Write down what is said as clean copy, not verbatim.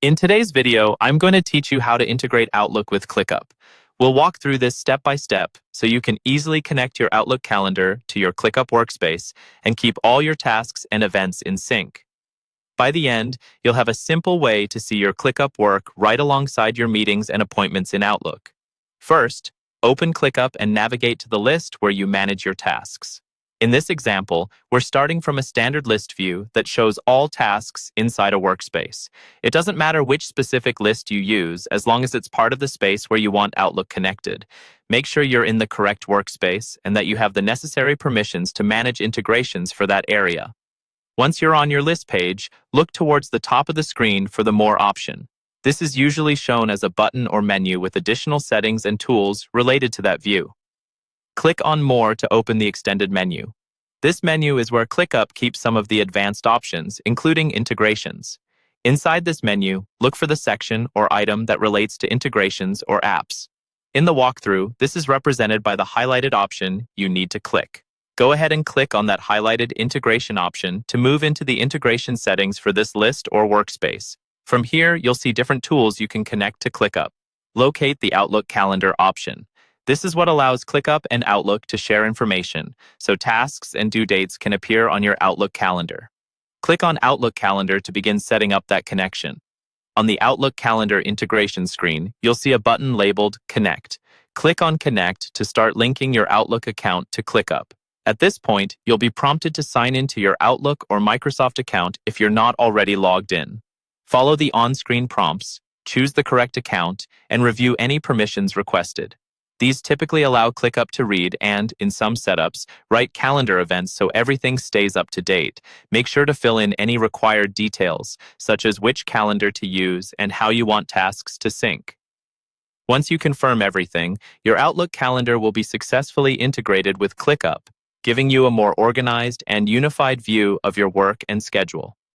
In today's video, I'm going to teach you how to integrate Outlook with ClickUp. We'll walk through this step by step so you can easily connect your Outlook calendar to your ClickUp workspace and keep all your tasks and events in sync. By the end, you'll have a simple way to see your ClickUp work right alongside your meetings and appointments in Outlook. First, open ClickUp and navigate to the list where you manage your tasks. In this example, we're starting from a standard list view that shows all tasks inside a workspace. It doesn't matter which specific list you use as long as it's part of the space where you want Outlook connected. Make sure you're in the correct workspace and that you have the necessary permissions to manage integrations for that area. Once you're on your list page, look towards the top of the screen for the More option. This is usually shown as a button or menu with additional settings and tools related to that view. Click on More to open the extended menu. This menu is where ClickUp keeps some of the advanced options, including integrations. Inside this menu, look for the section or item that relates to integrations or apps. In the walkthrough, this is represented by the highlighted option you need to click. Go ahead and click on that highlighted integration option to move into the integration settings for this list or workspace. From here, you'll see different tools you can connect to ClickUp. Locate the Outlook Calendar option. This is what allows ClickUp and Outlook to share information, so tasks and due dates can appear on your Outlook calendar. Click on Outlook Calendar to begin setting up that connection. On the Outlook Calendar integration screen, you'll see a button labeled Connect. Click on Connect to start linking your Outlook account to ClickUp. At this point, you'll be prompted to sign into your Outlook or Microsoft account if you're not already logged in. Follow the on-screen prompts, choose the correct account, and review any permissions requested. These typically allow ClickUp to read and, in some setups, write calendar events so everything stays up to date. Make sure to fill in any required details, such as which calendar to use and how you want tasks to sync. Once you confirm everything, your Outlook calendar will be successfully integrated with ClickUp, giving you a more organized and unified view of your work and schedule.